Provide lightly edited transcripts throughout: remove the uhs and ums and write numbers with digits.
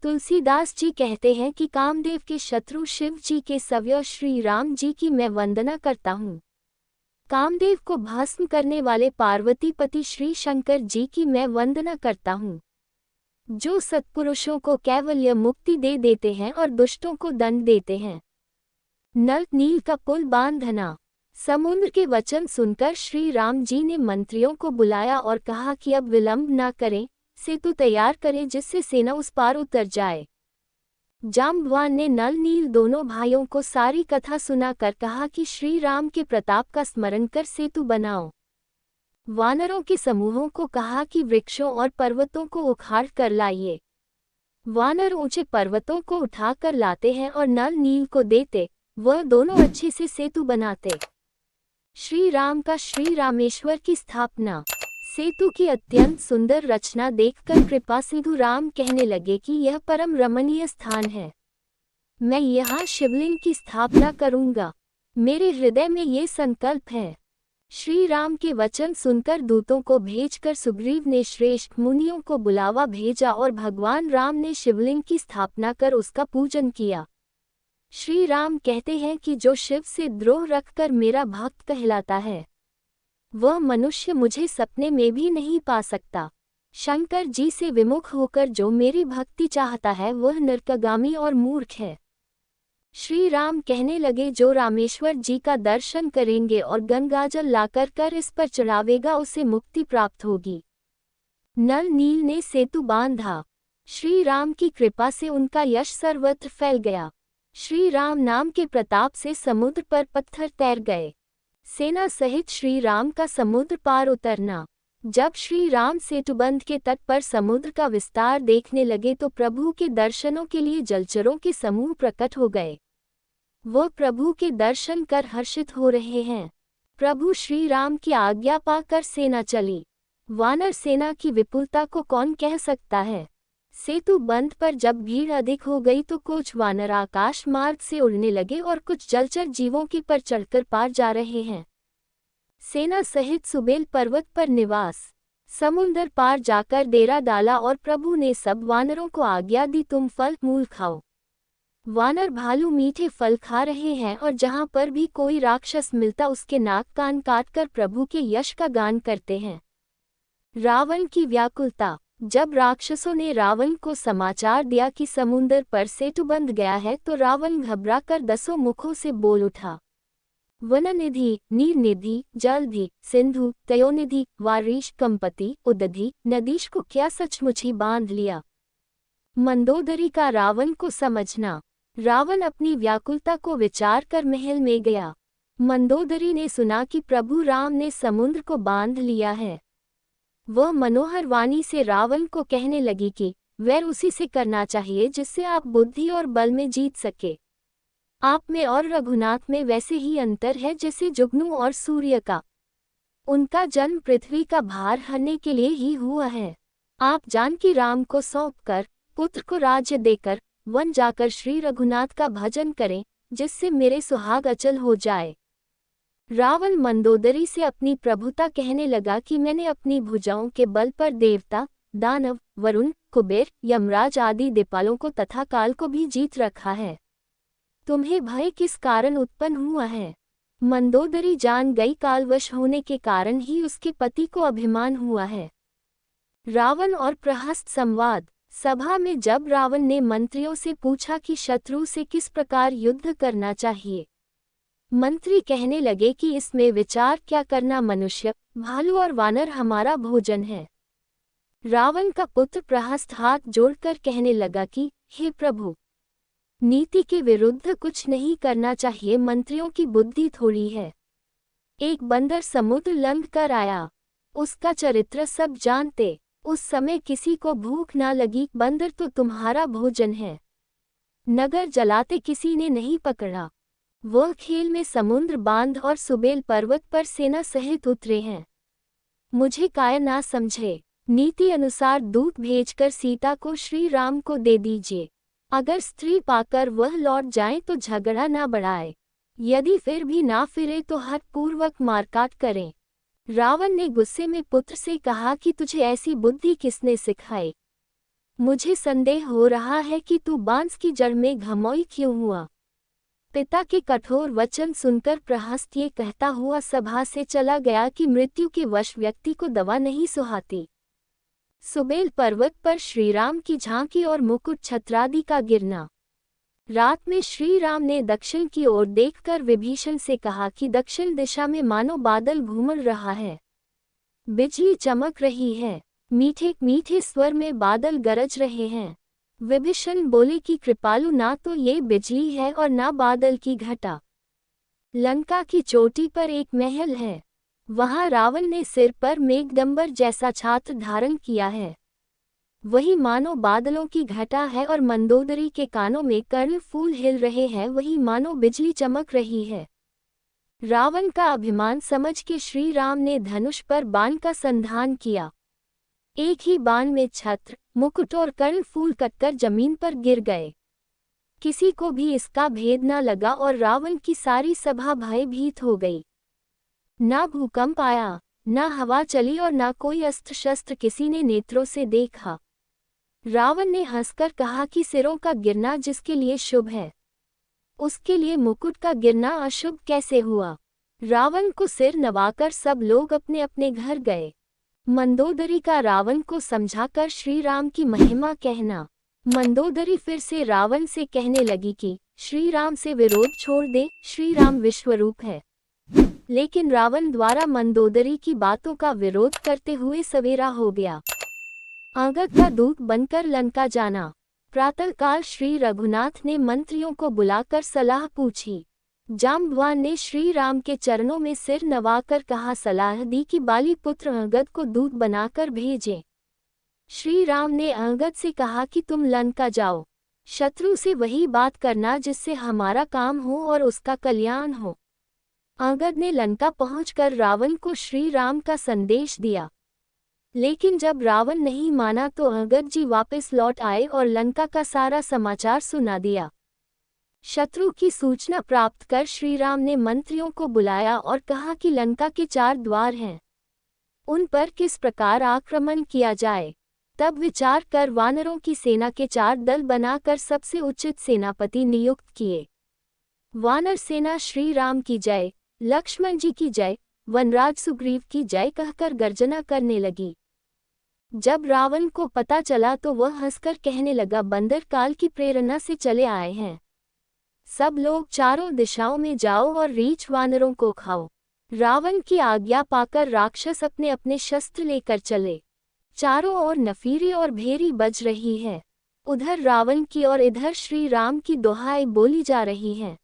तुलसीदास जी कहते हैं कि कामदेव के शत्रु शिव जी के सव्य श्री राम जी की मैं वंदना करता हूँ। कामदेव को भस्म करने वाले पार्वती पति श्री शंकर जी की मैं वंदना करता हूँ, जो सत्पुरुषों को कैवल्य मुक्ति दे देते हैं और दुष्टों को दंड देते हैं। नल नील का पुल बांधना। समुद्र के वचन सुनकर श्री राम जी ने मंत्रियों को बुलाया और कहा कि अब विलंब न करें, सेतु तैयार करें जिससे सेना उस पार उतर जाए। जाम्बवान ने नल नील दोनों भाइयों को सारी कथा सुनाकर कहा कि श्री राम के प्रताप का स्मरण कर सेतु बनाओ। वानरों के समूहों को कहा कि वृक्षों और पर्वतों को उखाड़ कर लाइए। वानर ऊंचे पर्वतों को उठाकर लाते हैं और नल नील को देते, वह दोनों अच्छे से सेतु बनाते। श्री राम का श्री रामेश्वर की स्थापना। सेतु की अत्यंत सुंदर रचना देखकर कृपा सिंधु राम कहने लगे कि यह परम रमणीय स्थान है। मैं यहाँ शिवलिंग की स्थापना करूँगा। मेरे हृदय में ये संकल्प है। श्री राम के वचन सुनकर दूतों को भेजकर सुग्रीव ने श्रेष्ठ मुनियों को बुलावा भेजा और भगवान राम ने शिवलिंग की स्थापना कर उसका पूजन किया। श्री राम कहते हैं कि जो शिव से द्रोह रखकर मेरा भक्त कहलाता है, वह मनुष्य मुझे सपने में भी नहीं पा सकता। शंकर जी से विमुख होकर जो मेरी भक्ति चाहता है वह नरकगामी और मूर्ख है। श्री राम कहने लगे, जो रामेश्वर जी का दर्शन करेंगे और गंगाजल लाकर कर इस पर चढ़ावेगा उसे मुक्ति प्राप्त होगी। नल नील ने सेतु बांधा। श्री राम की कृपा से उनका यश सर्वत्र फैल गया। श्री राम नाम के प्रताप से समुद्र पर पत्थर तैर गए। सेना सहित श्री राम का समुद्र पार उतरना। जब श्री राम सेतुबंध के तट पर समुद्र का विस्तार देखने लगे तो प्रभु के दर्शनों के लिए जलचरों के समूह प्रकट हो गए। वह प्रभु के दर्शन कर हर्षित हो रहे हैं। प्रभु श्री राम की आज्ञा पाकर सेना चली। वानर सेना की विपुलता को कौन कह सकता है। सेतु बंध पर जब भीड़ अधिक हो गई तो कुछ वानर आकाश मार्ग से उड़ने लगे और कुछ जलचर जीवों के पर चढ़कर पार जा रहे हैं। सेना सहित सुबेल पर्वत पर निवास। समुद्र पार जाकर डेरा डाला और प्रभु ने सब वानरों को आज्ञा दी, तुम फल मूल खाओ। वानर भालू मीठे फल खा रहे हैं और जहां पर भी कोई राक्षस मिलता उसके नाक कान काटकर प्रभु के यश का गान करते हैं। रावण की व्याकुलता। जब राक्षसों ने रावण को समाचार दिया कि समुद्र पर सेतु बंध गया है तो रावण घबराकर 10 मुखों से बोल उठा, वननिधि, नीरनिधि, जलधि, सिंधु, तयोनिधि, वारीश, कंपति, उदधि, नदीश को क्या सचमुच ही बांध लिया। मंदोदरी का रावण को समझना। रावण अपनी व्याकुलता को विचार कर महल में गया। मंदोदरी ने सुना कि प्रभु राम ने समुद्र को बांध लिया है। वह मनोहर वाणी से रावण को कहने लगी कि वैर उसी से करना चाहिए जिससे आप बुद्धि और बल में जीत सके। आप में और रघुनाथ में वैसे ही अंतर है जैसे जुगनू और सूर्य का। उनका जन्म पृथ्वी का भार हरने के लिए ही हुआ है। आप जानकी राम को सौंपकर, पुत्र को राज्य देकर वन जाकर श्री रघुनाथ का भजन करें, जिससे मेरे सुहाग अचल हो जाए। रावण मंदोदरी से अपनी प्रभुता कहने लगा कि मैंने अपनी भुजाओं के बल पर देवता, दानव, वरुण, कुबेर, यमराज आदि दिपालों को तथा काल को भी जीत रखा है। तुम्हें भय किस कारण उत्पन्न हुआ है। मंदोदरी जान गई कालवश होने के कारण ही उसके पति को अभिमान हुआ है। रावण और प्रहस्त संवाद। सभा में जब रावण ने मंत्रियों से पूछा कि शत्रु से किस प्रकार युद्ध करना चाहिए, मंत्री कहने लगे कि इसमें विचार क्या करना, मनुष्य, भालू और वानर हमारा भोजन है। रावण का पुत्र प्रहस्त हाथ जोड़कर कहने लगा कि हे प्रभु, नीति के विरुद्ध कुछ नहीं करना चाहिए, मंत्रियों की बुद्धि थोड़ी है। एक बंदर समुद्र लंघ कर आया। उसका चरित्र सब जानते। उस समय किसी को भूख ना लगी, बंदर तो तुम्हारा भोजन है। नगर जलाते किसी ने नहीं पकड़ा। वह खेल में समुद्र बांध और सुबेल पर्वत पर सेना सहित उतरे हैं। मुझे कायर ना समझे। नीति अनुसार दूत भेजकर सीता को श्री राम को दे दीजिए। अगर स्त्री पाकर वह लौट जाए तो झगड़ा ना बढ़ाए। यदि फिर भी ना फिरे तो हठपूर्वक मारकाट करें। रावण ने गुस्से में पुत्र से कहा कि तुझे ऐसी बुद्धि किसने सिखाई। मुझे संदेह हो रहा है कि तू बांस की जड़ में घमौई क्यों हुआ। पिता के कठोर वचन सुनकर प्रहस्त ये कहता हुआ सभा से चला गया कि मृत्यु के वश व्यक्ति को दवा नहीं सुहाती। सुबेल पर्वत पर श्रीराम की झांकी और मुकुट छत्रादि का गिरना। रात में श्री राम ने दक्षिण की ओर देखकर विभीषण से कहा कि दक्षिण दिशा में मानो बादल घूम रहा है, बिजली चमक रही है, मीठे मीठे स्वर में बादल गरज रहे हैं। विभीषण बोले कि कृपालु, ना तो ये बिजली है और ना बादल की घटा। लंका की चोटी पर एक महल है, वहां रावण ने सिर पर मेघडंबर जैसा छात्र धारण किया है। वही मानो बादलों की घटा है और मंदोदरी के कानों में कर्ण फूल हिल रहे हैं, वही मानो बिजली चमक रही है। रावण का अभिमान समझ के श्री राम ने धनुष पर बाण का संधान किया। एक ही बाण में छत्र, मुकुट और कर्ण फूल कटकर जमीन पर गिर गए। किसी को भी इसका भेद न लगा और रावण की सारी सभा भयभीत हो गई। ना भूकंप आया, ना हवा चली और ना कोई अस्त्र शस्त्र किसी ने नेत्रों से देखा। रावण ने हंसकर कहा कि सिरों का गिरना जिसके लिए शुभ है, उसके लिए मुकुट का गिरना अशुभ कैसे हुआ। रावण को सिर नवाकर सब लोग अपने अपने घर गए। मंदोदरी का रावण को समझाकर श्री राम की महिमा कहना। मंदोदरी फिर से रावण से कहने लगी कि श्री राम से विरोध छोड़ दे, श्री राम विश्वरूप है। लेकिन रावण द्वारा मंदोदरी की बातों का विरोध करते हुए सवेरा हो गया। अंगद का दूत बनकर लंका जाना। प्रातःकाल श्री रघुनाथ ने मंत्रियों को बुलाकर सलाह पूछी। जाम्बवान ने श्री राम के चरणों में सिर नवाकर कहा, सलाह दी कि बाली पुत्र अंगद को दूत बनाकर भेजें। श्री राम ने अंगद से कहा कि तुम लंका जाओ, शत्रु से वही बात करना जिससे हमारा काम हो और उसका कल्याण हो। अंगद ने लंका पहुंचकर रावण को श्री राम का संदेश दिया, लेकिन जब रावण नहीं माना तो अंगद जी वापस लौट आए और लंका का सारा समाचार सुना दिया। शत्रु की सूचना प्राप्त कर श्री राम ने मंत्रियों को बुलाया और कहा कि लंका के 4 द्वार हैं, उन पर किस प्रकार आक्रमण किया जाए। तब विचार कर वानरों की सेना के 4 दल बनाकर सबसे उचित सेनापति नियुक्त किए। वानर सेना श्री राम की जय, लक्ष्मण जी की जय, वनराज सुग्रीव की जय कहकर गर्जना करने लगी। जब रावण को पता चला तो वह हंसकर कहने लगा, बंदर काल की प्रेरणा से चले आए हैं। सब लोग चारों दिशाओं में जाओ और रीछ वानरों को खाओ। रावण की आज्ञा पाकर राक्षस अपने अपने शस्त्र लेकर चले। चारों ओर नफीरी और भेरी बज रही है। उधर रावण की और इधर श्री राम की दोहाई बोली जा रही है।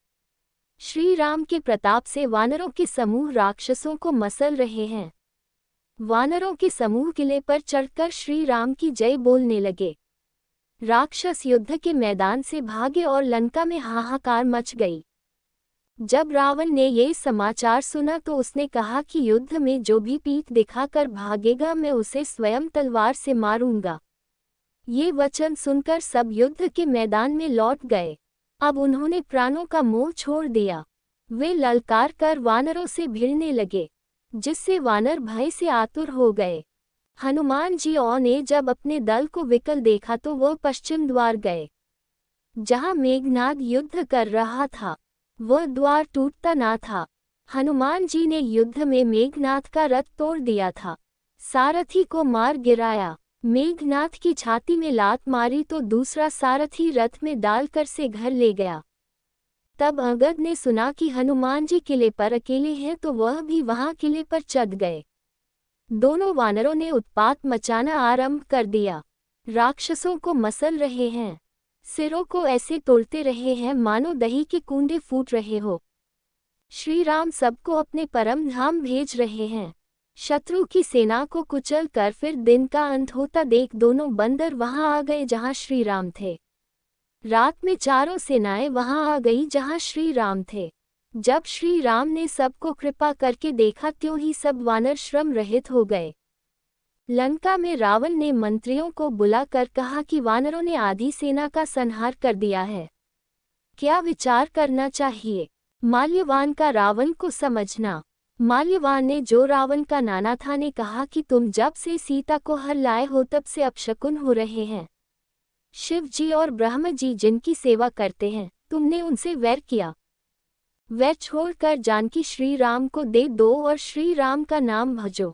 श्री राम के प्रताप से वानरों के समूह राक्षसों को मसल रहे हैं। वानरों के समूह किले पर चढ़कर श्री राम की जय बोलने लगे। राक्षस युद्ध के मैदान से भागे और लंका में हाहाकार मच गई। जब रावण ने ये समाचार सुना तो उसने कहा कि युद्ध में जो भी पीठ दिखाकर भागेगा मैं उसे स्वयं तलवार से मारूंगा। ये वचन सुनकर सब युद्ध के मैदान में लौट गए। अब उन्होंने प्राणों का मोह छोड़ दिया। वे ललकार कर वानरों से भिड़ने लगे, जिससे वानर भय से आतुर हो गए। हनुमान जी ने जब अपने दल को विकल देखा तो वह पश्चिम द्वार गए, जहां मेघनाद युद्ध कर रहा था। वह द्वार टूटता ना था। हनुमान जी ने युद्ध में मेघनाद का रथ तोड़ दिया था, सारथी को मार गिराया। मेघनाद की छाती में लात मारी तो दूसरा सारथी रथ में डालकर से घर ले गया। तब अंगद ने सुना कि हनुमान जी किले पर अकेले हैं तो वह भी वहां किले पर चढ़ गए। दोनों वानरों ने उत्पात मचाना आरंभ कर दिया। राक्षसों को मसल रहे हैं, सिरों को ऐसे तोड़ते रहे हैं मानो दही के कूंडे फूट रहे हो। श्री राम सबको अपने परम धाम भेज रहे हैं। शत्रु की सेना को कुचल कर फिर दिन का अंत होता देख दोनों बंदर वहां आ गए जहां श्री राम थे। रात में चारों सेनाएं वहां आ गई जहां श्री राम थे। जब श्री राम ने सबको कृपा करके देखा त्यों ही सब वानर श्रम रहित हो गए। लंका में रावण ने मंत्रियों को बुलाकर कहा कि वानरों ने आधी सेना का संहार कर दिया है, क्या विचार करना चाहिए। माल्यवान का रावण को समझना। माल्यवान ने, जो रावण का नाना था, ने कहा कि तुम जब से सीता को हर लाए हो तब से अपशकुन हो रहे हैं। शिव जी और ब्रह्म जी जिनकी सेवा करते हैं, तुमने उनसे वैर किया। वैर छोड़कर जानकी श्री राम को दे दो और श्री राम का नाम भजो।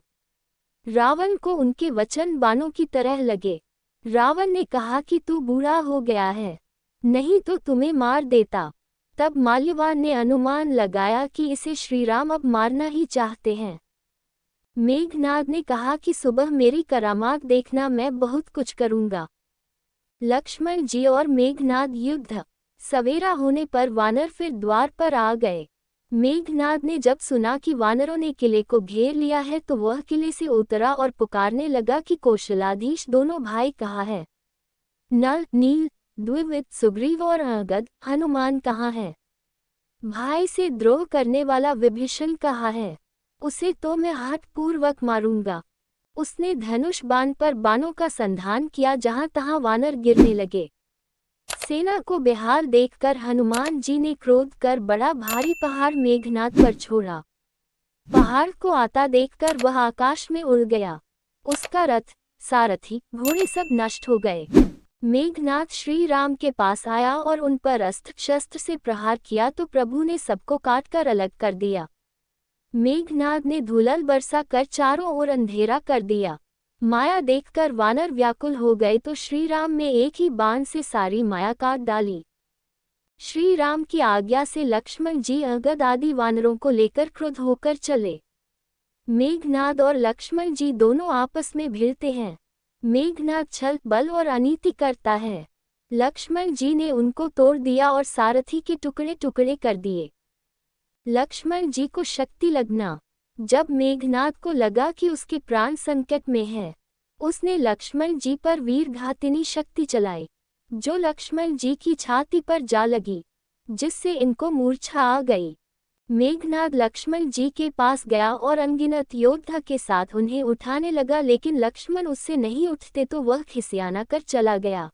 रावण को उनके वचन बाणों की तरह लगे। रावण ने कहा कि तू बूढ़ा हो गया है, नहीं तो तुम्हें मार देता। तब माल्यवान ने अनुमान लगाया कि इसे श्रीराम अब मारना ही चाहते हैं। मेघनाद ने कहा कि सुबह मेरी करामात देखना, मैं बहुत कुछ करूंगा। लक्ष्मण जी और मेघनाद युद्ध। सवेरा होने पर वानर फिर द्वार पर आ गए। मेघनाद ने जब सुना कि वानरों ने किले को घेर लिया है तो वह किले से उतरा और पुकारने लगा कि कौशलाधीश दोनों भाई कहाँ है? नल, नील, द्विविद, सुग्रीव और अंगद, हनुमान कहाँ है? भाई से द्रोह करने वाला विभीषण कहाँ है? उसे तो मैं हाथ पूर्वक मारूंगा। उसने धनुष बाण पर बाणों का संधान किया, जहां तहां वानर गिरने लगे। सेना को बेहाल देखकर हनुमान जी ने क्रोध कर बड़ा भारी पहाड़ मेघनाद पर छोड़ा। पहाड़ को आता देखकर वह आकाश में उड़ गया। उसका रथ, सारथी, घोड़े सब नष्ट हो गए। मेघनाद श्री राम के पास आया और उन पर अस्त्र शस्त्र से प्रहार किया तो प्रभु ने सबको काटकर अलग कर दिया। मेघनाद ने धूलल बरसा कर चारों ओर अंधेरा कर दिया। माया देखकर वानर व्याकुल हो गए तो श्री राम ने एक ही बाण से सारी माया काट डाली। श्री राम की आज्ञा से लक्ष्मण जी अंगद आदि वानरों को लेकर क्रुद्ध होकर चले। मेघनाद और लक्ष्मण जी दोनों आपस में भिड़ते हैं। मेघनाद छल, बल और अनीति करता है। लक्ष्मण जी ने उनको तोड़ दिया और सारथी के टुकड़े टुकड़े कर दिए। लक्ष्मण जी को शक्ति लगना। जब मेघनाद को लगा कि उसके प्राण संकट में है, उसने लक्ष्मण जी पर वीरघातिनी शक्ति चलाई, जो लक्ष्मण जी की छाती पर जा लगी, जिससे इनको मूर्छा आ गई। मेघनाद लक्ष्मण जी के पास गया और अनगिनत योद्धा के साथ उन्हें उठाने लगा, लेकिन लक्ष्मण उससे नहीं उठते तो वह खिसियाना कर चला गया।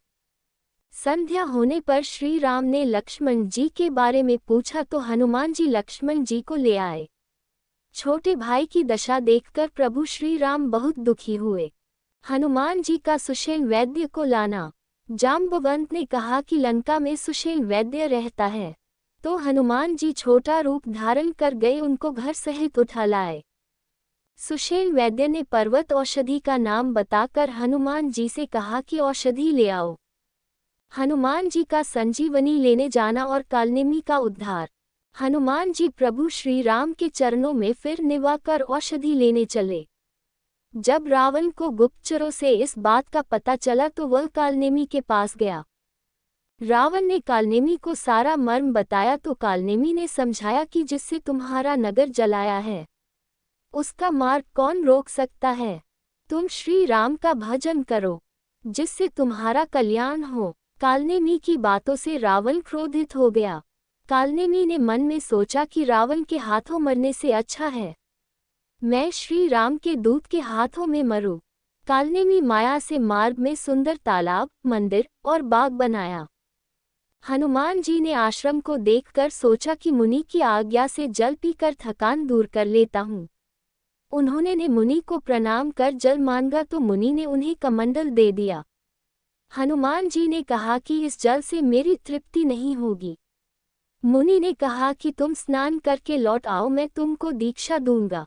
संध्या होने पर श्री राम ने लक्ष्मण जी के बारे में पूछा तो हनुमान जी लक्ष्मण जी को ले आए। छोटे भाई की दशा देखकर प्रभु श्री राम बहुत दुखी हुए। हनुमान जी का सुषेण वैद्य को लाना। जाम्बवंत ने कहा कि लंका में सुषेण वैद्य रहता है, तो हनुमान जी छोटा रूप धारण कर गए, उनको घर सहित उठा लाए। सुषेण वैद्य ने पर्वत औषधि का नाम बताकर हनुमान जी से कहा कि औषधि ले आओ। हनुमान जी का संजीवनी लेने जाना और कालनेमी का उद्धार। हनुमान जी प्रभु श्री राम के चरणों में फिर निवाकर औषधि लेने चले। जब रावण को गुप्तचरों से इस बात का पता चला तो वह कालनेमी के पास गया। रावण ने कालनेमी को सारा मर्म बताया तो कालनेमी ने समझाया कि जिससे तुम्हारा नगर जलाया है, उसका मार्ग कौन रोक सकता है? तुम श्री राम का भजन करो, जिससे तुम्हारा कल्याण हो। कालनेमी की बातों से रावण क्रोधित हो गया। कालनेमी ने मन में सोचा कि रावण के हाथों मरने से अच्छा है मैं श्री राम के दूत के हाथों में मरूं। कालनेमी माया से मार्ग में सुंदर तालाब, मंदिर और बाग बनाया। हनुमान जी ने आश्रम को देखकर सोचा कि मुनि की आज्ञा से जल पीकर थकान दूर कर लेता हूँ। उन्होंने मुनि को प्रणाम कर जल मांगा तो मुनि ने उन्हें कमंडल दे दिया। हनुमान जी ने कहा कि इस जल से मेरी तृप्ति नहीं होगी। मुनि ने कहा कि तुम स्नान करके लौट आओ, मैं तुमको दीक्षा दूंगा।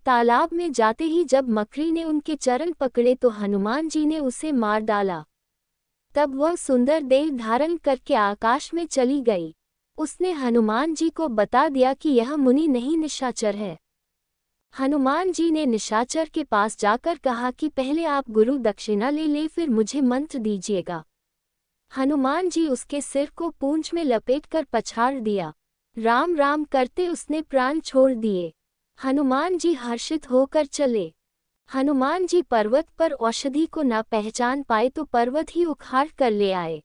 तालाब में जाते ही जब मकड़ी ने उनके चरण पकड़े तो हनुमान जी ने उसे मार डाला। तब वह सुंदर देह धारण करके आकाश में चली गई। उसने हनुमान जी को बता दिया कि यह मुनि नहीं निशाचर है। हनुमान जी ने निशाचर के पास जाकर कहा कि पहले आप गुरु दक्षिणा ले फिर मुझे मंत्र दीजिएगा। हनुमान जी उसके सिर को पूंछ में लपेटकर पछाड़ दिया। राम राम करते उसने प्राण छोड़ दिए। हनुमान जी हर्षित होकर चले। हनुमान जी पर्वत पर औषधि को न पहचान पाए तो पर्वत ही उखाड़ कर ले आए।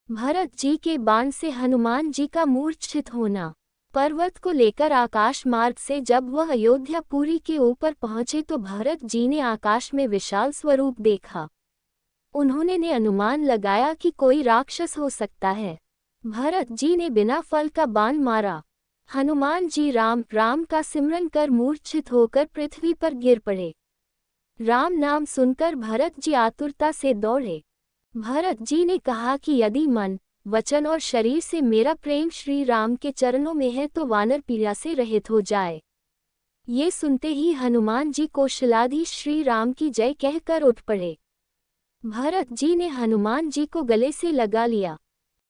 भरत जी के बाण से हनुमान जी का मूर्छित होना। पर्वत को लेकर आकाश मार्ग से जब वह अयोध्यापुरी के ऊपर पहुंचे तो भरत जी ने आकाश में विशाल स्वरूप देखा। उन्होंने अनुमान लगाया कि कोई राक्षस हो सकता है। भरत जी ने बिना फल का बाण मारा। हनुमान जी राम राम का सिमरन कर मूर्छित होकर पृथ्वी पर गिर पड़े। राम नाम सुनकर भरत जी आतुरता से दौड़े। भरत जी ने कहा कि यदि मन, वचन और शरीर से मेरा प्रेम श्री राम के चरणों में है तो वानर पीड़ा से रहित हो जाए। ये सुनते ही हनुमान जी कौशलाधीश श्री राम की जय कहकर उठ पड़े। भरत जी ने हनुमान जी को गले से लगा लिया।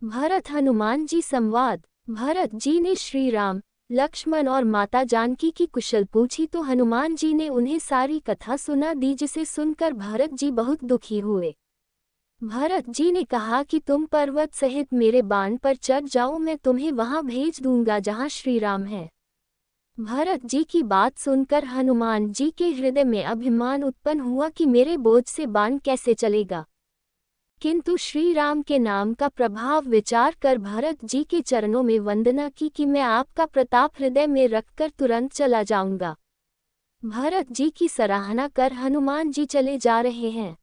भरत हनुमान जी संवाद। भरत जी ने श्री राम, लक्ष्मण और माता जानकी की कुशल पूछी तो हनुमान जी ने उन्हें सारी कथा सुना दी, जिसे सुनकर भरत जी बहुत दुखी हुए। भरत जी ने कहा कि तुम पर्वत सहित मेरे बाण पर चढ़ जाओ, मैं तुम्हें वहां भेज दूंगा जहां श्री राम है। भरत जी की बात सुनकर हनुमान जी के हृदय में अभिमान उत्पन्न हुआ कि मेरे बोझ से बाण कैसे चलेगा। किंतु श्री राम के नाम का प्रभाव विचार कर भरत जी के चरणों में वंदना की कि मैं आपका प्रताप हृदय में रखकर तुरंत चला जाऊंगा। भरत जी की सराहना कर हनुमान जी चले जा रहे हैं।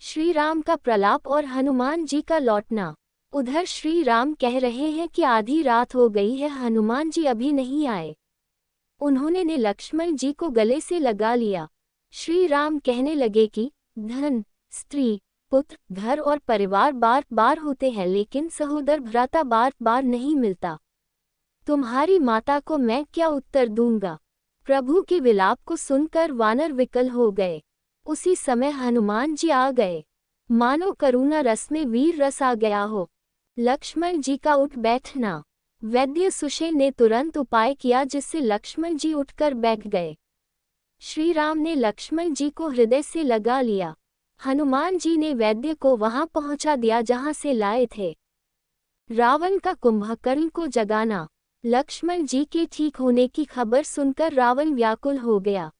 श्री राम का प्रलाप और हनुमान जी का लौटना। उधर श्री राम कह रहे हैं कि आधी रात हो गई है, हनुमान जी अभी नहीं आए। उन्होंने लक्ष्मण जी को गले से लगा लिया। श्री राम कहने लगे कि धन, स्त्री, पुत्र, घर और परिवार बार बार होते हैं, लेकिन सहोदर भ्राता बार बार नहीं मिलता। तुम्हारी माता को मैं क्या उत्तर दूंगा। प्रभु के विलाप को सुनकर वानर विकल हो गए। उसी समय हनुमान जी आ गए। मानो करुणा रस में वीर रस आ गया हो। लक्ष्मण जी का उठ बैठना। वैद्य सुषेण ने तुरंत उपाय किया, जिससे लक्ष्मण जी उठकर बैठ गए। श्री राम ने लक्ष्मण जी को हृदय से लगा लिया। हनुमान जी ने वैद्य को वहां पहुंचा दिया जहां से लाए थे। रावण का कुंभकर्ण को जगाना। लक्ष्मण जी के ठीक होने की खबर सुनकर रावण व्याकुल हो गया।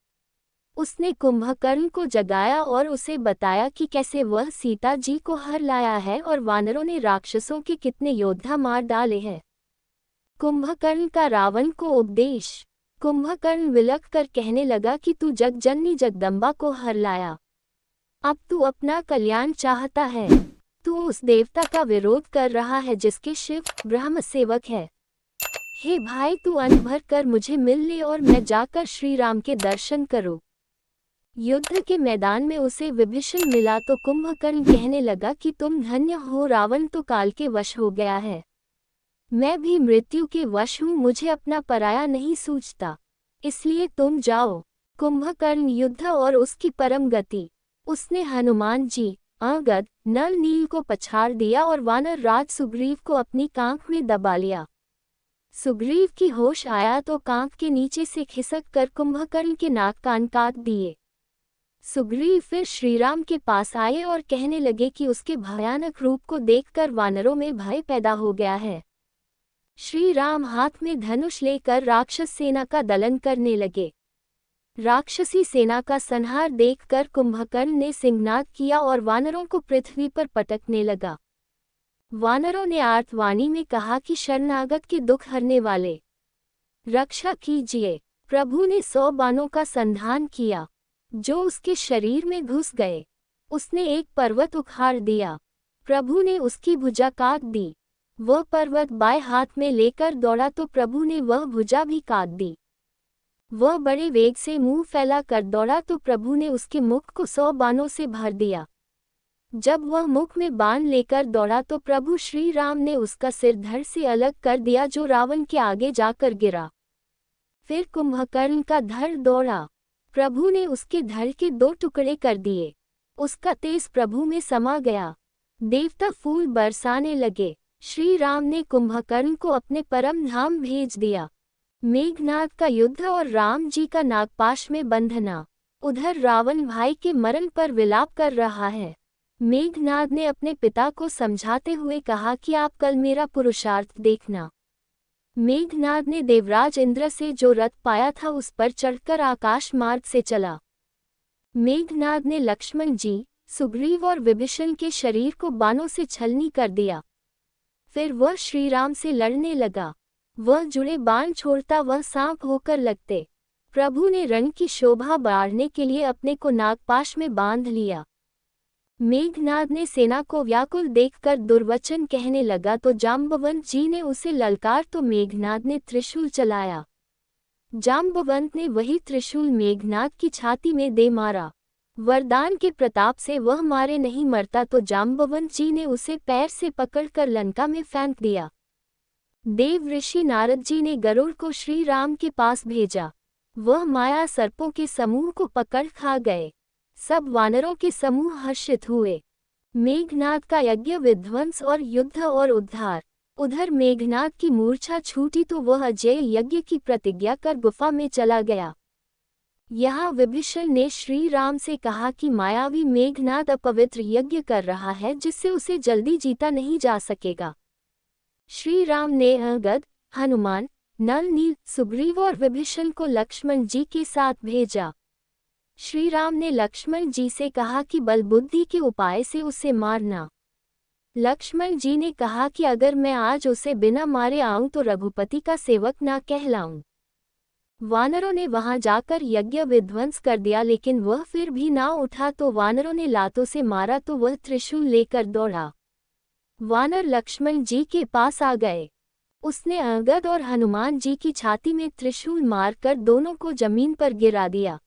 उसने कुंभकर्ण को जगाया और उसे बताया कि कैसे वह सीता जी को हर लाया है और वानरों ने राक्षसों के कितने योद्धा मार डाले हैं। कुंभकर्ण का रावण को उपदेश। कुंभकर्ण विलख कर कहने लगा कि तू जगजननी जगदम्बा को हर लाया, अब तू अपना कल्याण चाहता है। तू उस देवता का विरोध कर रहा है जिसके शिव ब्रह्म सेवक है। हे भाई, तू अन्न भर कर मुझे मिल ले और मैं जाकर श्री राम के दर्शन करूं। युद्ध के मैदान में उसे विभीषण मिला तो कुंभकर्ण कहने लगा कि तुम धन्य हो, रावण तो काल के वश हो गया है, मैं भी मृत्यु के वश हूँ, मुझे अपना पराया नहीं सूझता, इसलिए तुम जाओ। कुंभकर्ण युद्ध और उसकी परम गति। उसने हनुमान जी, अंगद, नल नील को पछाड़ दिया और वानर राज सुग्रीव को अपनी कांख में दबा लिया। सुग्रीव की होश आया तो कांख के नीचे से खिसक कर कुंभकर्ण के नाक कान काट दिए। सुग्रीव फिर श्रीराम के पास आए और कहने लगे कि उसके भयानक रूप को देखकर वानरों में भय पैदा हो गया है। श्री राम हाथ में धनुष लेकर राक्षस सेना का दलन करने लगे। राक्षसी सेना का संहार देखकर कुंभकर्ण ने सिंहनाद किया और वानरों को पृथ्वी पर पटकने लगा। वानरों ने आर्तवाणी में कहा कि शरणागत के दुख हरने वाले, रक्षा कीजिए। प्रभु ने 100 बाणों का संधान किया जो उसके शरीर में घुस गए। उसने एक पर्वत उखाड़ दिया। प्रभु ने उसकी भुजा काट दी। वह पर्वत बाएं हाथ में लेकर दौड़ा तो प्रभु ने वह भुजा भी काट दी। वह बड़े वेग से मुंह फैला कर दौड़ा तो प्रभु ने उसके मुख को 100 बाणों से भर दिया। जब वह मुख में बाण लेकर दौड़ा तो प्रभु श्री राम ने उसका सिर धड़ से अलग कर दिया जो रावण के आगे जाकर गिरा। फिर कुंभकर्ण का धड़ दौड़ा। प्रभु ने उसके धड़ के 2 टुकड़े कर दिए। उसका तेज प्रभु में समा गया। देवता फूल बरसाने लगे। श्री राम ने कुंभकर्ण को अपने परम धाम भेज दिया। मेघनाद का युद्ध और राम जी का नागपाश में बंधना। उधर रावण भाई के मरण पर विलाप कर रहा है। मेघनाद ने अपने पिता को समझाते हुए कहा कि आप कल मेरा पुरुषार्थ देखना। मेघनाद ने देवराज इंद्र से जो रथ पाया था उस पर चढ़कर आकाश मार्ग से चला। मेघनाद ने लक्ष्मण जी, सुग्रीव और विभीषण के शरीर को बाणों से छलनी कर दिया। फिर वह श्री राम से लड़ने लगा। वह जुड़े बाण छोड़ता वह सांप होकर लगते। प्रभु ने रण की शोभा बढ़ाने के लिए अपने को नागपाश में बांध लिया। मेघनाद ने सेना को व्याकुल देखकर दुर्वचन कहने लगा तो जाम्बवंत जी ने उसे ललकार तो मेघनाद ने त्रिशूल चलाया। जाम्बवंत ने वही त्रिशूल मेघनाद की छाती में दे मारा। वरदान के प्रताप से वह मारे नहीं मरता तो जाम्बवंत जी ने उसे पैर से पकड़कर लंका में फेंक दिया। देव ऋषि नारद जी ने गरुड़ को श्री राम के पास भेजा। वह माया सर्पों के समूह को पकड़ खा गए। सब वानरों के समूह हर्षित हुए। मेघनाद का यज्ञ विध्वंस और युद्ध और उद्धार। उधर मेघनाद की मूर्छा छूटी तो वह अजय यज्ञ की प्रतिज्ञा कर गुफा में चला गया। यहाँ विभीषण ने श्री राम से कहा कि मायावी मेघनाद अपवित्र यज्ञ कर रहा है जिससे उसे जल्दी जीता नहीं जा सकेगा। श्री राम ने अंगद, हनुमान, नल, नील, सुग्रीव और विभीषण को लक्ष्मण जी के साथ भेजा। श्री राम ने लक्ष्मण जी से कहा कि बल बुद्धि के उपाय से उसे मारना। लक्ष्मण जी ने कहा कि अगर मैं आज उसे बिना मारे आऊं तो रघुपति का सेवक ना कहलाऊं। वानरों ने वहां जाकर यज्ञ विध्वंस कर दिया लेकिन वह फिर भी ना उठा तो वानरों ने लातों से मारा तो वह त्रिशूल लेकर दौड़ा। वानर लक्ष्मण जी के पास आ गए। उसने अंगद और हनुमान जी की छाती में त्रिशूल मारकर दोनों को जमीन पर गिरा दिया।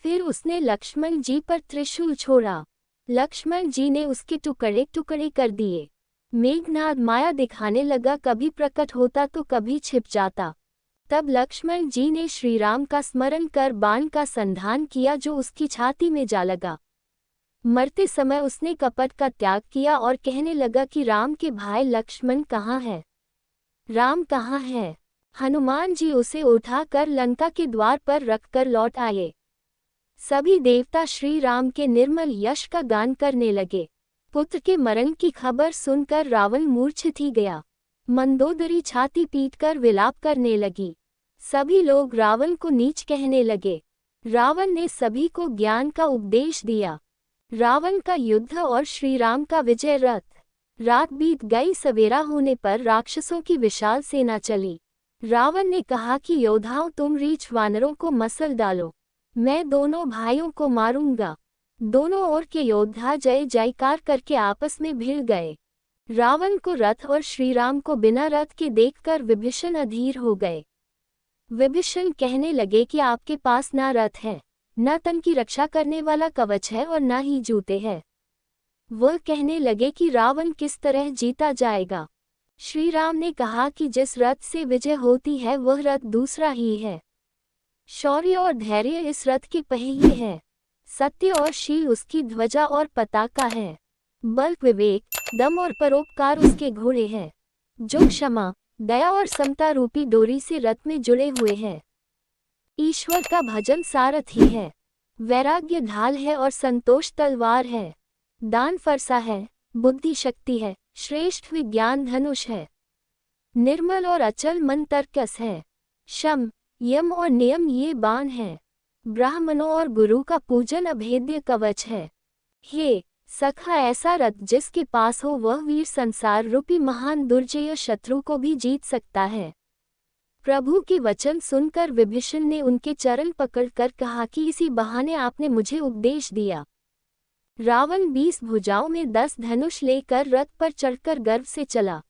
फिर उसने लक्ष्मण जी पर त्रिशूल छोड़ा। लक्ष्मण जी ने उसके टुकड़े टुकड़े कर दिए। मेघनाद माया दिखाने लगा, कभी प्रकट होता तो कभी छिप जाता। तब लक्ष्मण जी ने श्रीराम का स्मरण कर बाण का संधान किया जो उसकी छाती में जा लगा। मरते समय उसने कपट का त्याग किया और कहने लगा कि राम के भाई लक्ष्मण कहाँ है, राम कहाँ है। हनुमान जी उसे उठाकर लंका के द्वार पर रखकर लौट आए। सभी देवता श्री राम के निर्मल यश का गान करने लगे। पुत्र के मरण की खबर सुनकर रावण मूर्छित ही गया। मंदोदरी छाती पीटकर विलाप करने लगी। सभी लोग रावण को नीच कहने लगे। रावण ने सभी को ज्ञान का उपदेश दिया। रावण का युद्ध और श्रीराम का विजय रथ। रात बीत गई, सवेरा होने पर राक्षसों की विशाल सेना चली। रावण ने कहा कि योद्धाओं, तुम रीछ वानरों को मसल डालो, मैं दोनों भाइयों को मारूंगा। दोनों ओर के योद्धा जय जयकार करके आपस में भिड़ गए। रावण को रथ और श्रीराम को बिना रथ के देखकर विभीषण अधीर हो गए। विभीषण कहने लगे कि आपके पास ना रथ है, न तन की रक्षा करने वाला कवच है और न ही जूते हैं। वह कहने लगे कि रावण किस तरह जीता जाएगा। श्री राम ने कहा कि जिस रथ से विजय होती है वह रथ दूसरा ही है। शौर्य और धैर्य इस रथ के पहिए हैं। सत्य और शील उसकी ध्वजा और पताका है। बल, विवेक, दम और परोपकार उसके घोड़े हैं, जो क्षमा, दया और समता रूपी डोरी से रथ में जुड़े हुए हैं। ईश्वर का भजन सारथी है। वैराग्य ढाल है और संतोष तलवार है। दान फरसा है, बुद्धि शक्ति है, श्रेष्ठ विज्ञान धनुष है। निर्मल और अचल मन तर्कस है। शम, यम और नियम ये बाण है। ब्राह्मणों और गुरु का पूजन अभेद्य कवच है। हे सखा, ऐसा रथ जिसके पास हो वह वीर संसार रूपी महान दुर्जय शत्रु को भी जीत सकता है। प्रभु के वचन सुनकर विभीषण ने उनके चरण पकड़कर कहा कि इसी बहाने आपने मुझे उपदेश दिया। रावण 20 भुजाओं में 10 धनुष लेकर रथ पर चढ़कर गर्व से चला।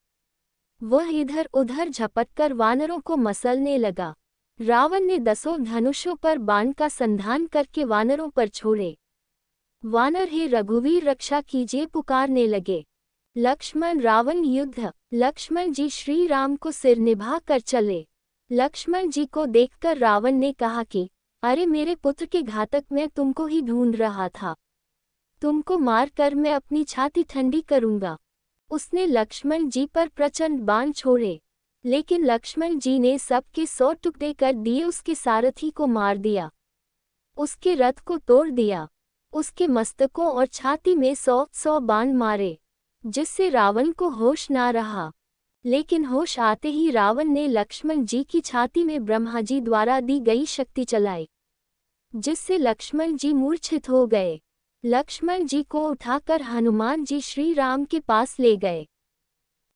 वह इधर उधर झपटकर वानरों को मसलने लगा। रावण ने 10 धनुषों पर बाण का संधान करके वानरों पर छोड़े। वानर, हे रघुवीर रक्षा कीजिए, पुकारने लगे। लक्ष्मण, रावण युद्ध। लक्ष्मण जी श्री राम को सिर निभा कर चले। लक्ष्मण जी को देखकर रावण ने कहा कि अरे मेरे पुत्र के घातक, मैं तुमको ही ढूंढ रहा था। तुमको मार कर मैं अपनी छाती ठंडी करूंगा। उसने लक्ष्मण जी पर प्रचंड बाण छोड़े, लेकिन लक्ष्मण जी ने सबके 100 टुकड़े कर दिए। उसके सारथी को मार दिया, उसके रथ को तोड़ दिया, उसके मस्तकों और छाती में 100 बाण मारे, जिससे रावण को होश ना रहा। लेकिन होश आते ही रावण ने लक्ष्मण जी की छाती में ब्रह्मा जी द्वारा दी गई शक्ति चलाई, जिससे लक्ष्मण जी मूर्छित हो गए। लक्ष्मण जी को उठाकर हनुमान जी श्री राम के पास ले गए।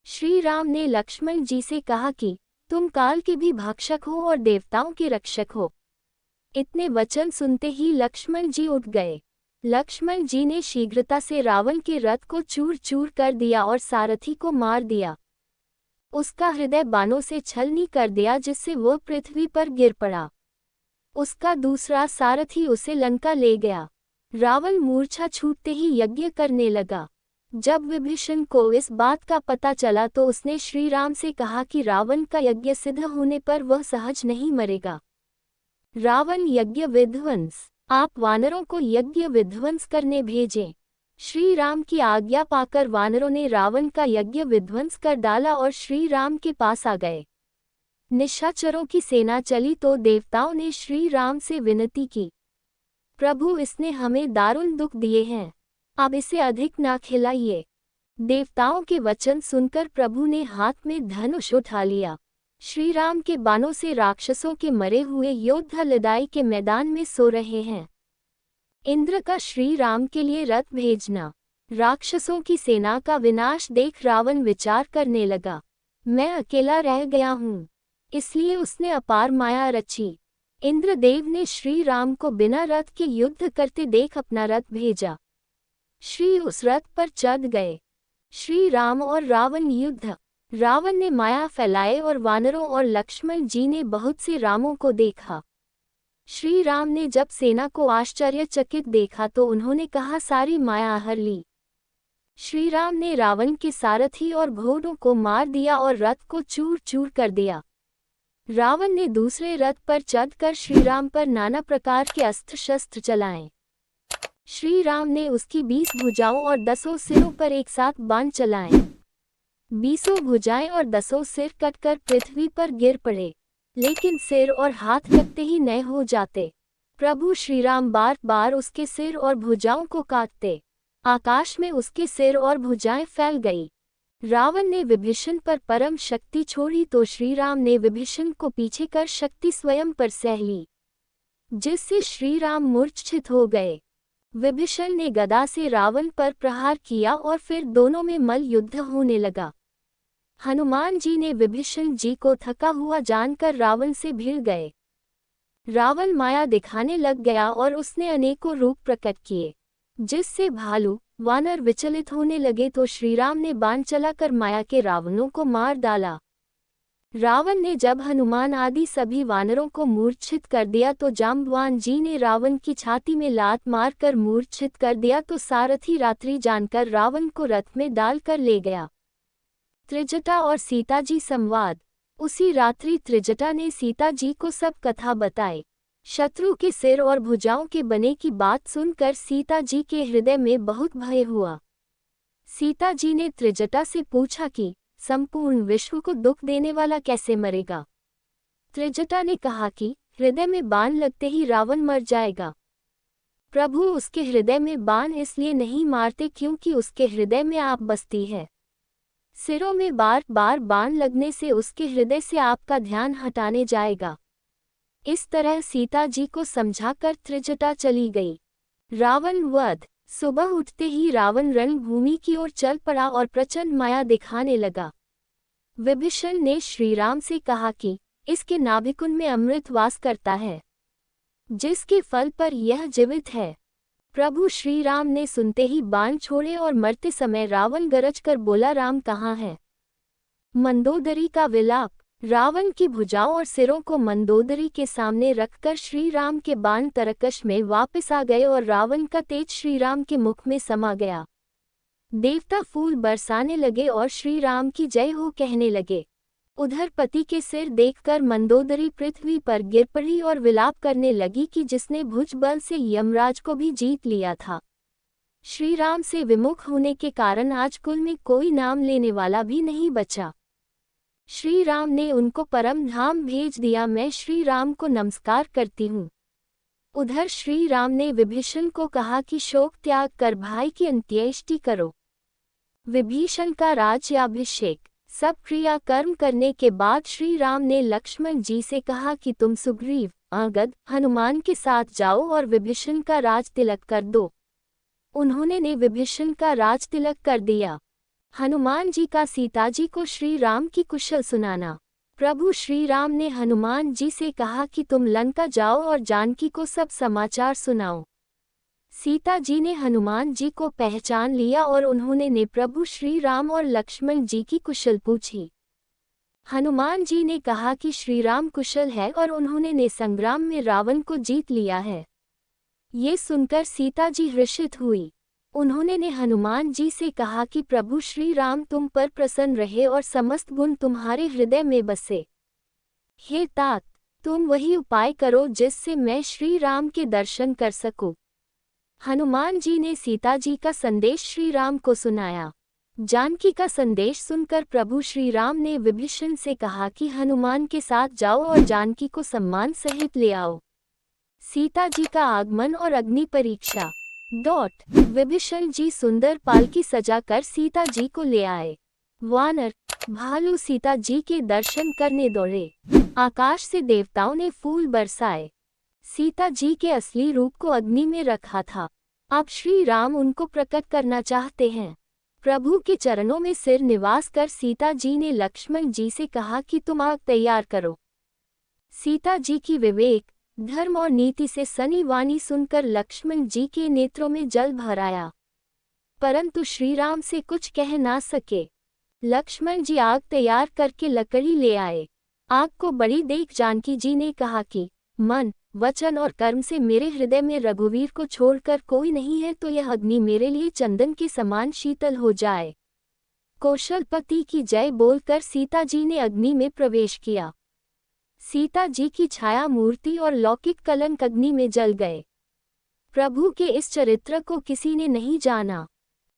श्री राम ने लक्ष्मण जी से कहा कि तुम काल के भी भक्षक हो और देवताओं के रक्षक हो। इतने वचन सुनते ही लक्ष्मण जी उठ गए। लक्ष्मण जी ने शीघ्रता से रावण के रथ को चूर चूर कर दिया और सारथी को मार दिया। उसका हृदय बाणों से छलनी कर दिया, जिससे वह पृथ्वी पर गिर पड़ा। उसका दूसरा सारथी उसे लंका ले गया। रावण मूर्छा छूटते ही यज्ञ करने लगा। जब विभीषण को इस बात का पता चला तो उसने श्री राम से कहा कि रावण का यज्ञ सिद्ध होने पर वह सहज नहीं मरेगा। रावण यज्ञ विध्वंस, आप वानरों को यज्ञ विध्वंस करने भेजें। श्री राम की आज्ञा पाकर वानरों ने रावण का यज्ञ विध्वंस कर डाला और श्री राम के पास आ गए। निशाचरों की सेना चली तो देवताओं ने श्री राम से विनती की, प्रभु इसने हमें दारुण दुख दिए हैं, अब इसे अधिक ना खिलाइए। देवताओं के वचन सुनकर प्रभु ने हाथ में धनुष उठा लिया। श्री राम के बाणों से राक्षसों के मरे हुए योद्धा लड़ाई के मैदान में सो रहे हैं। इंद्र का श्री राम के लिए रथ भेजना। राक्षसों की सेना का विनाश देख रावण विचार करने लगा, मैं अकेला रह गया हूँ, इसलिए उसने अपार माया रची। इंद्रदेव ने श्री राम को बिना रथ के युद्ध करते देख अपना रथ भेजा। श्री उस रथ पर चढ़ गए। श्री राम और रावण युद्ध। रावण ने माया फैलाए और वानरों और लक्ष्मण जी ने बहुत से रामों को देखा। श्री राम ने जब सेना को आश्चर्यचकित देखा तो उन्होंने कहा, सारी माया हर ली। श्री राम ने रावण के सारथी और घोड़ों को मार दिया और रथ को चूर चूर कर दिया। रावण ने दूसरे रथ पर चढ़कर श्री राम पर नाना प्रकार के अस्त्र शस्त्र चलाए। श्री राम ने उसकी 20 भुजाओं और 10 सिरों पर एक साथ बाण चलाए। 20 भुजाएं और 10 सिर कटकर पृथ्वी पर गिर पड़े, लेकिन सिर और हाथ लगते ही नए हो जाते। प्रभु श्री राम बार बार उसके सिर और भुजाओं को काटते। आकाश में उसके सिर और भुजाएं फैल गई। रावण ने विभीषण पर परम शक्ति छोड़ी तो श्री राम ने विभीषण को पीछे कर शक्ति स्वयं पर सह ली, जिससे श्री राम मूर्छित हो गए। विभीषण ने गदा से रावण पर प्रहार किया और फिर दोनों में मल्ल युद्ध होने लगा। हनुमान जी ने विभीषण जी को थका हुआ जानकर रावण से भिड़ गए। रावण माया दिखाने लग गया और उसने अनेकों रूप प्रकट किए, जिससे भालू वानर विचलित होने लगे तो श्री राम ने बाण चलाकर माया के रावणों को मार डाला। रावण ने जब हनुमान आदि सभी वानरों को मूर्छित कर दिया तो जाम्बवान जी ने रावण की छाती में लात मारकर मूर्छित कर दिया तो सारथी रात्रि जानकर रावण को रथ में डालकर ले गया। त्रिजटा और सीता जी संवाद। उसी रात्रि त्रिजटा ने सीता जी को सब कथा बताई। शत्रु के सिर और भुजाओं के बने की बात सुनकर सीता जी के हृदय में बहुत भय हुआ। सीता जी ने त्रिजटा से पूछा कि संपूर्ण विश्व को दुख देने वाला कैसे मरेगा। त्रिजटा ने कहा कि हृदय में बाण लगते ही रावण मर जाएगा। प्रभु उसके हृदय में बाण इसलिए नहीं मारते क्योंकि उसके हृदय में आप बसती है। सिरों में बार बार बाण लगने से उसके हृदय से आपका ध्यान हटाने जाएगा। इस तरह सीता जी को समझाकर त्रिजटा चली गई। रावण वध। सुबह उठते ही रावण रणभूमि की ओर चल पड़ा और प्रचंड माया दिखाने लगा। विभीषण ने श्री राम से कहा कि इसके नाभिकुंड में अमृत वास करता है, जिसके फल पर यह जीवित है। प्रभु श्री राम ने सुनते ही बाण छोड़े और मरते समय रावण गरज कर बोला, राम कहाँ है। मंदोदरी का विलाप। रावण की भुजाओं और सिरों को मंदोदरी के सामने रखकर श्री राम के बाण तरकश में वापस आ गए और रावण का तेज श्री राम के मुख में समा गया। देवता फूल बरसाने लगे और श्री राम की जय हो कहने लगे। उधर पति के सिर देखकर मंदोदरी पृथ्वी पर गिर पड़ी और विलाप करने लगी कि जिसने भुज बल से यमराज को भी जीत लिया था। श्री राम से विमुख होने के कारण आज कुल में कोई नाम लेने वाला भी नहीं बचा। श्री राम ने उनको परम धाम भेज दिया। मैं श्री राम को नमस्कार करती हूँ। उधर श्री राम ने विभीषण को कहा कि शोक त्याग कर भाई की अंत्येष्टि करो। विभीषण का राज्याभिषेक। सब क्रिया कर्म करने के बाद श्री राम ने लक्ष्मण जी से कहा कि तुम सुग्रीव, अंगद, हनुमान के साथ जाओ और विभीषण का राज तिलक कर दो। उन्होंने ने विभीषण का राज तिलक कर दिया। हनुमान जी का सीता जी को श्री राम की कुशल सुनाना। प्रभु श्री राम ने हनुमान जी से कहा कि तुम लंका जाओ और जानकी को सब समाचार सुनाओ। सीता जी ने हनुमान जी को पहचान लिया और उन्होंने ने प्रभु श्री राम और लक्ष्मण जी की कुशल पूछी। हनुमान जी ने कहा कि श्री राम कुशल है और उन्होंने ने संग्राम में रावण को जीत लिया है। ये सुनकर सीता जी हर्षित हुई। उन्होंने हनुमान जी से कहा कि प्रभु श्री राम तुम पर प्रसन्न रहे और समस्त गुण तुम्हारे हृदय में बसे। हे तात, तुम वही उपाय करो जिससे मैं श्री राम के दर्शन कर सकूं। हनुमान जी ने सीता जी का संदेश श्री राम को सुनाया। जानकी का संदेश सुनकर प्रभु श्री राम ने विभीषण से कहा कि हनुमान के साथ जाओ और जानकी को सम्मान सहित ले आओ। सीता जी का आगमन और अग्नि परीक्षा। विभीषण जी सुंदर पालकी सजाकर सीता जी को ले आए। वानर भालू सीता जी के दर्शन करने दौड़े। आकाश से देवताओं ने फूल बरसाए। सीता जी के असली रूप को अग्नि में रखा था। अब श्री राम उनको प्रकट करना चाहते हैं। प्रभु के चरणों में सिर निवास कर सीता जी ने लक्ष्मण जी से कहा कि तुम आग तैयार करो। सीता जी की विवेक, धर्म और नीति से सनी वाणी सुनकर लक्ष्मण जी के नेत्रों में जल भर आया, परंतु श्री राम से कुछ कह ना सके। लक्ष्मण जी आग तैयार करके लकड़ी ले आए। आग को बड़ी देख जानकी जी ने कहा कि मन, वचन और कर्म से मेरे हृदय में रघुवीर को छोड़कर कोई नहीं है, तो यह अग्नि मेरे लिए चंदन के समान शीतल हो जाए। कौशलपति की जय बोलकर सीता जी ने अग्नि में प्रवेश किया। सीता जी की छाया मूर्ति और लौकिक कलंक अग्नि में जल गए। प्रभु के इस चरित्र को किसी ने नहीं जाना।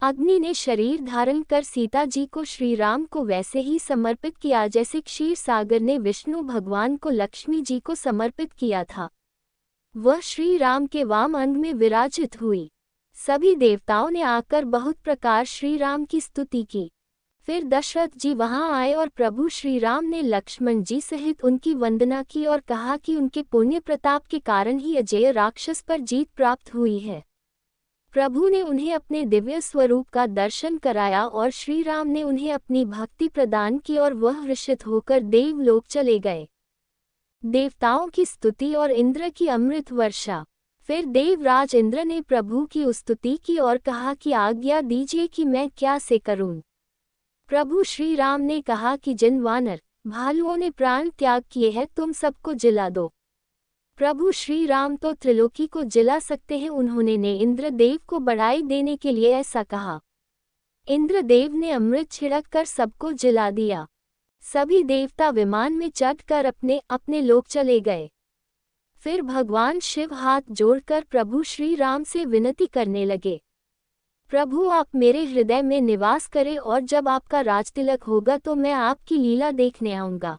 अग्नि ने शरीर धारण कर सीता जी को श्री राम को वैसे ही समर्पित किया जैसे क्षीर सागर ने विष्णु भगवान को लक्ष्मी जी को समर्पित किया था। वह श्री राम के वाम अंग में विराजित हुई। सभी देवताओं ने आकर बहुत प्रकार श्री राम की स्तुति की। फिर दशरथ जी वहां आए और प्रभु श्री राम ने लक्ष्मण जी सहित उनकी वंदना की और कहा कि उनके पुण्य प्रताप के कारण ही अजेय राक्षस पर जीत प्राप्त हुई है। प्रभु ने उन्हें अपने दिव्य स्वरूप का दर्शन कराया और श्री राम ने उन्हें अपनी भक्ति प्रदान की और वह हर्षित होकर देवलोक चले गए। देवताओं की स्तुति और इंद्र की अमृत वर्षा। फिर देवराज इंद्र ने प्रभु की स्तुति की और कहा कि आज्ञा दीजिए कि मैं क्या से करूं। प्रभु श्री राम ने कहा कि जिन वानर, भालुओं ने प्राण त्याग किए हैं तुम सबको जिला दो। प्रभु श्री राम तो त्रिलोकी को जिला सकते हैं। उन्होंने ने इंद्रदेव को बढ़ाई देने के लिए ऐसा कहा। इंद्रदेव ने अमृत छिड़क कर सबको जिला दिया। सभी देवता विमान में चढ़कर अपने अपने लोक चले गए। फिर भगवान शिव हाथ जोड़कर प्रभु श्री राम से विनती करने लगे, प्रभु आप मेरे हृदय में निवास करें और जब आपका राजतिलक होगा तो मैं आपकी लीला देखने आऊंगा।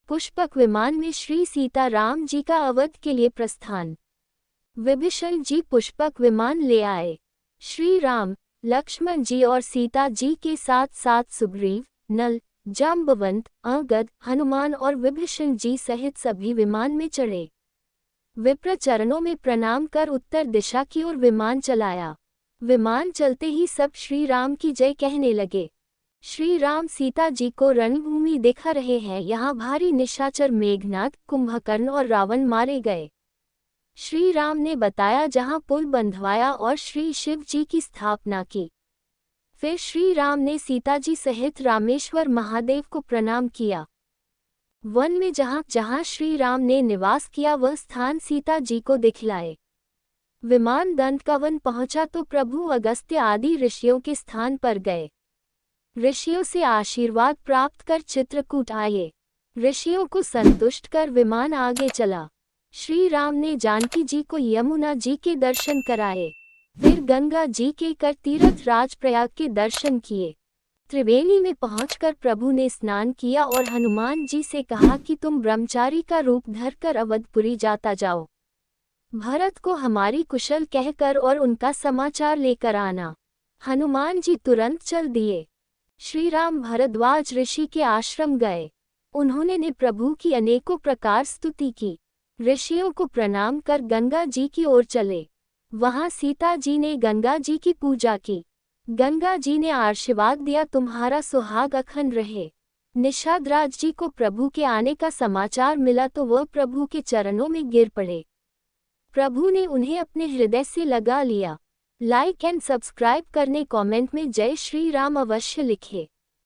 पुष्पक विमान में श्री सीता राम जी का अवध के लिए प्रस्थान। विभीषण जी पुष्पक विमान ले आए। श्री राम, लक्ष्मण जी और सीता जी के साथ साथ सुग्रीव, नल, जाम्बवंत, अंगद, हनुमान और विभीषण जी सहित सभी विमान में चढ़े। विप्र चरणों में प्रणाम कर उत्तर दिशा की ओर विमान चलाया। विमान चलते ही सब श्री राम की जय कहने लगे। श्री राम सीता जी को रणभूमि दिखा रहे हैं। यहाँ भारी निशाचर मेघनाद, कुंभकर्ण और रावण मारे गए। श्री राम ने बताया जहाँ पुल बंधवाया और श्री शिव जी की स्थापना की। फिर श्री राम ने सीता जी सहित रामेश्वर महादेव को प्रणाम किया। वन में जहाँ जहाँ श्री राम ने निवास किया वह स्थान सीता जी को दिखलाए। विमान दंतकवन पहुंचा तो प्रभु अगस्त्य आदि ऋषियों के स्थान पर गए। ऋषियों से आशीर्वाद प्राप्त कर चित्रकूट आए। ऋषियों को संतुष्ट कर विमान आगे चला। श्री राम ने जानकी जी को यमुना जी के दर्शन कराए। फिर गंगा जी के कर तीर्थ राजप्रयाग के दर्शन किए। त्रिवेणी में पहुंचकर प्रभु ने स्नान किया और हनुमान जी से कहा कि तुम ब्रह्मचारी का रूप धरकर अवधपुरी जाता जाओ। भरत को हमारी कुशल कहकर और उनका समाचार लेकर आना। हनुमान जी तुरंत चल दिए। श्री राम भरद्वाज ऋषि के आश्रम गए। उन्होंने ने प्रभु की अनेकों प्रकार स्तुति की। ऋषियों को प्रणाम कर गंगा जी की ओर चले। वहां सीता जी ने गंगा जी की पूजा की। गंगा जी ने आशीर्वाद दिया तुम्हारा सुहाग अखंड रहे। निषाद राज जी को प्रभु के आने का समाचार मिला तो वह प्रभु के चरणों में गिर पड़े। प्रभु ने उन्हें अपने हृदय से लगा लिया। लाइक एंड सब्सक्राइब करने कमेंट में जय श्री राम अवश्य लिखें।